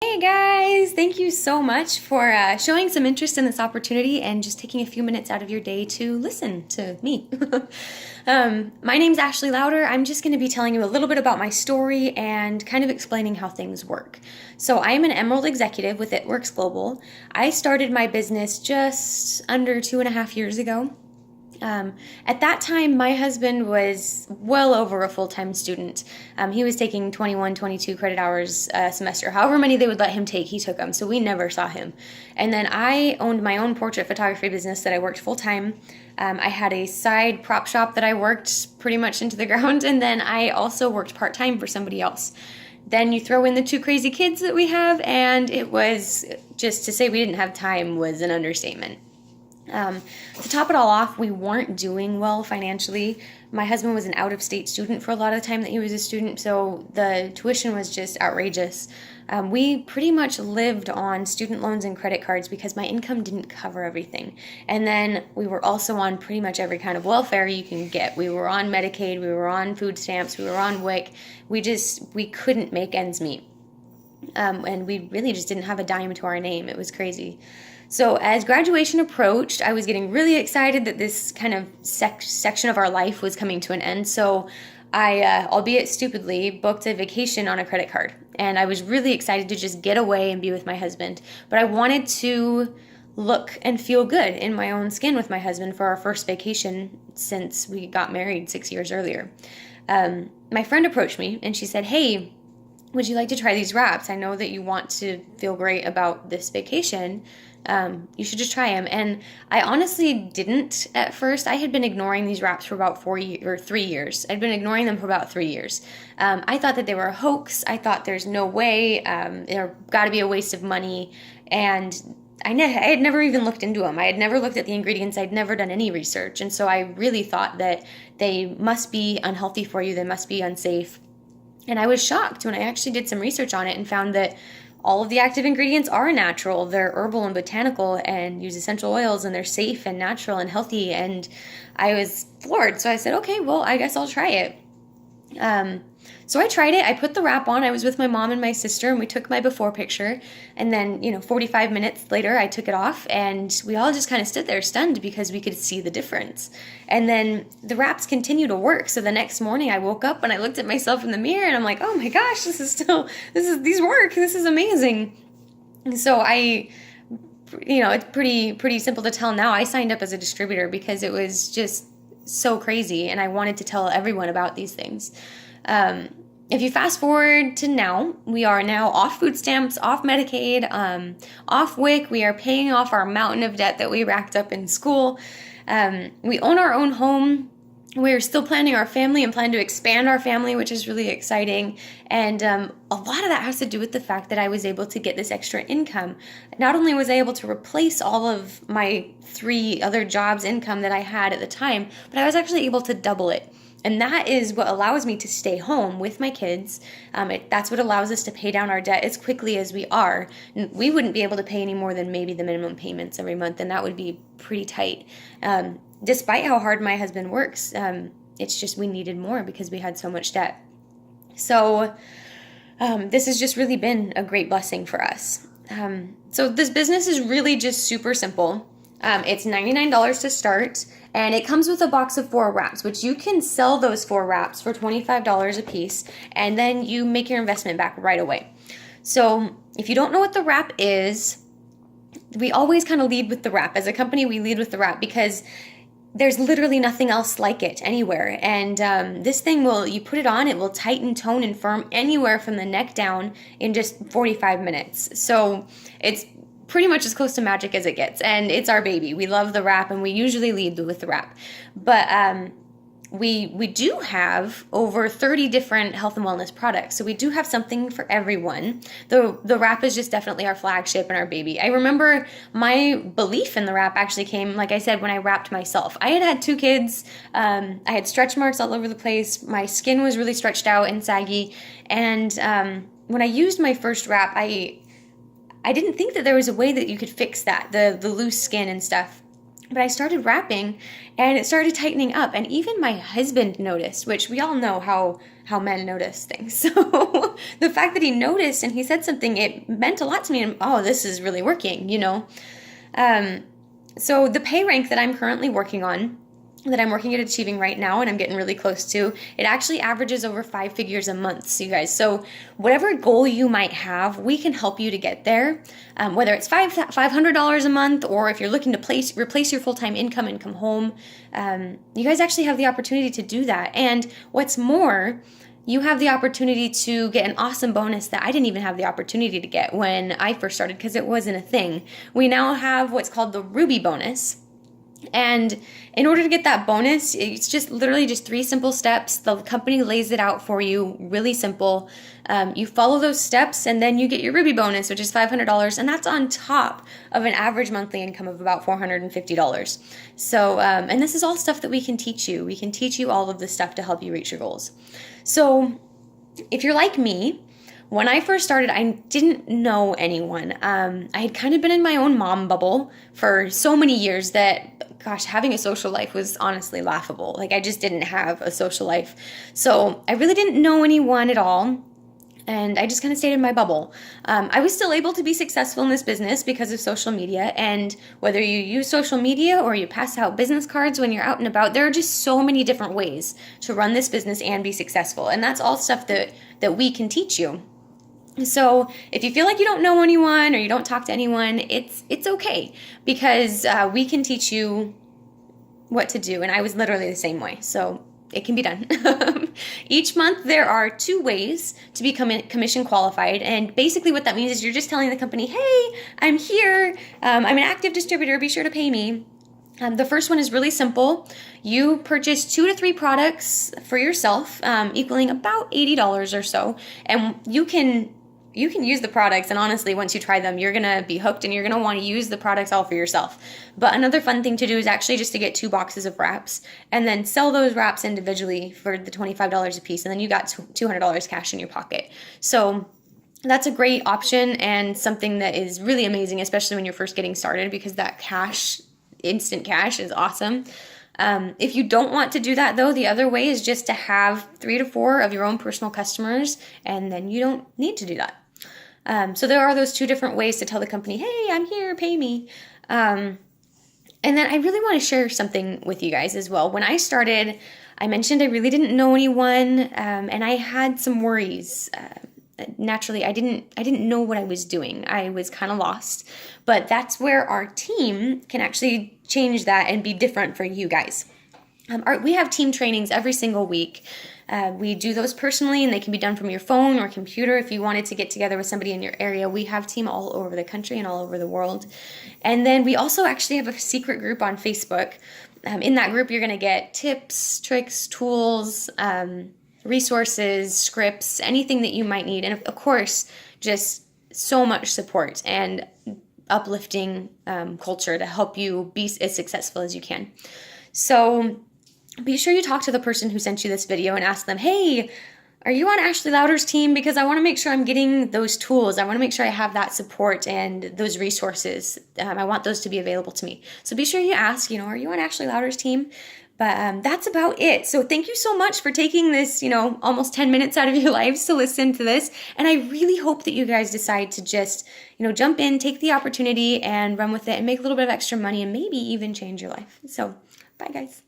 Hey guys, thank you so much for showing some interest in this opportunity and just taking a few minutes out of your day to listen to me. My name's Ashley Lowder. I'm just going to be telling you a little bit about my story and kind of explaining how things work. So, I am an Emerald executive with It Works Global. I started my business just under 2.5 years ago. At that time, my husband was well over a full-time student. He was taking 21, 22 credit hours a semester. However many they would let him take, he took them. So we never saw him. And then I owned my own portrait photography business that I worked full-time. I had a side prop shop that I worked pretty much into the ground. And then I also worked part-time for somebody else. Then you throw in the two crazy kids that we have, and it was just to say we didn't have time was an understatement. To top it all off, we weren't doing well financially. My husband was an out-of-state student for a lot of the time that he was a student, so the tuition was just outrageous. We pretty much lived on student loans and credit cards because my income didn't cover everything. And then we were also on pretty much every kind of welfare you can get. We were on Medicaid, we were on food stamps, we were on WIC. We couldn't make ends meet. And we really just didn't have a dime to our name. It was crazy. So as graduation approached, I was getting really excited that this kind of section of our life was coming to an end. So I, albeit stupidly, booked a vacation on a credit card. And I was really excited to just get away and be with my husband. But I wanted to look and feel good in my own skin with my husband for our first vacation since we got married 6 years earlier. My friend approached me and she said, "Hey, would you like to try these wraps? I know that you want to feel great about this vacation. You should just try them." And I honestly didn't at first. I had been ignoring these wraps for about 3 years. I'd been ignoring them for about 3 years. I thought that they were a hoax. I thought there's no way. They're got to be a waste of money. And I had never even looked into them. I had never looked at the ingredients. I'd never done any research. And so I really thought that they must be unhealthy for you. They must be unsafe. And I was shocked when I actually did some research on it and found that all of the active ingredients are natural. They're herbal and botanical and use essential oils, and they're safe and natural and healthy. And I was floored. So I said, okay, well, I guess I'll try it. So I tried it. I put the wrap on. I was with my mom and my sister, and we took my before picture. And then, 45 minutes later, I took it off, and we all just kind of stood there stunned because we could see the difference. And then the wraps continue to work. So the next morning, I woke up and I looked at myself in the mirror, and I'm like, oh my gosh, these work. This is amazing. And so it's pretty simple to tell now. I signed up as a distributor because it was just so crazy, and I wanted to tell everyone about these things. If you fast forward to now, we are now off food stamps, off Medicaid, off WIC. We are paying off our mountain of debt that we racked up in school. We own our own home. We're still planning our family and plan to expand our family, which is really exciting. And a lot of that has to do with the fact that I was able to get this extra income. Not only was I able to replace all of my 3 other jobs' income that I had at the time, but I was actually able to double it. And that is what allows me to stay home with my kids. That's what allows us to pay down our debt as quickly as we are. We wouldn't be able to pay any more than maybe the minimum payments every month, and that would be pretty tight. Despite how hard my husband works, it's just we needed more because we had so much debt. So this has just really been a great blessing for us. So this business is really just super simple. It's $99 to start, and it comes with a box of 4 wraps, which you can sell those 4 wraps for $25 a piece, and then you make your investment back right away. So if you don't know what the wrap is, we always kind of lead with the wrap. As a company, we lead with the wrap because there's literally nothing else like it anywhere. And this thing you put it on, it will tighten, tone, and firm anywhere from the neck down in just 45 minutes. So it's pretty much as close to magic as it gets. And it's our baby. We love the wrap, and we usually lead with the wrap. But we do have over 30 different health and wellness products. So we do have something for everyone. The wrap is just definitely our flagship and our baby. I remember my belief in the wrap actually came, like I said, when I wrapped myself. I had 2 kids. I had stretch marks all over the place. My skin was really stretched out and saggy. And when I used my first wrap, I didn't think that there was a way that you could fix that, the loose skin and stuff. But I started rapping and it started tightening up. And even my husband noticed, which we all know how men notice things. So the fact that he noticed and he said something, it meant a lot to me. And oh, this is really working, you know? So the pay rank that I'm currently working on, that I'm working at achieving right now and I'm getting really close to, it actually averages over 5 figures a month, so you guys. So whatever goal you might have, we can help you to get there, whether it's $500 a month, or if you're looking to replace your full-time income and come home, you guys actually have the opportunity to do that. And what's more, you have the opportunity to get an awesome bonus that I didn't even have the opportunity to get when I first started because it wasn't a thing. We now have what's called the Ruby bonus. And in order to get that bonus, it's just literally just 3 simple steps. The company lays it out for you, really simple. You follow those steps and then you get your Ruby bonus, which is $500. And that's on top of an average monthly income of about $450. So, and this is all stuff that we can teach you. We can teach you all of this stuff to help you reach your goals. So if you're like me, when I first started, I didn't know anyone. I had kind of been in my own mom bubble for so many years that, gosh, having a social life was honestly laughable. Like, I just didn't have a social life. So I really didn't know anyone at all. And I just kind of stayed in my bubble. I was still able to be successful in this business because of social media. And whether you use social media or you pass out business cards when you're out and about, there are just so many different ways to run this business and be successful. And that's all stuff that we can teach you. So if you feel like you don't know anyone or you don't talk to anyone, it's okay, because we can teach you what to do. And I was literally the same way. So it can be done. Each month there are 2 ways to become commission qualified. And basically what that means is you're just telling the company, hey, I'm here. I'm an active distributor. Be sure to pay me. The first one is really simple. You purchase 2 to 3 products for yourself, equaling about $80 or so. And you can use the products, and honestly, once you try them, you're going to be hooked and you're going to want to use the products all for yourself. But another fun thing to do is actually just to get 2 boxes of wraps and then sell those wraps individually for the $25 a piece, and then you got $200 cash in your pocket. So that's a great option and something that is really amazing, especially when you're first getting started, because that cash, instant cash, is awesome. If you don't want to do that, though, the other way is just to have 3 to 4 of your own personal customers, and then you don't need to do that. So there are those 2 different ways to tell the company, hey, I'm here, pay me. And then I really want to share something with you guys as well. When I started, I mentioned I really didn't know anyone, and I had some worries. Naturally, I didn't know what I was doing. I was kind of lost. But that's where our team can actually change that and be different for you guys. We have team trainings every single week. We do those personally, and they can be done from your phone or computer. If you wanted to get together with somebody in your area, we have team all over the country and all over the world. And then we also actually have a secret group on Facebook. In that group, you're going to get tips, tricks, tools, resources, scripts, anything that you might need. And of course, just so much support and uplifting culture to help you be as successful as you can. So be sure you talk to the person who sent you this video and ask them, hey, are you on Ashley Lowder's team? Because I want to make sure I'm getting those tools. I want to make sure I have that support and those resources. I want those to be available to me. So be sure you ask, are you on Ashley Lowder's team? But that's about it. So thank you so much for taking this, almost 10 minutes out of your lives to listen to this. And I really hope that you guys decide to just, jump in, take the opportunity and run with it and make a little bit of extra money and maybe even change your life. So bye, guys.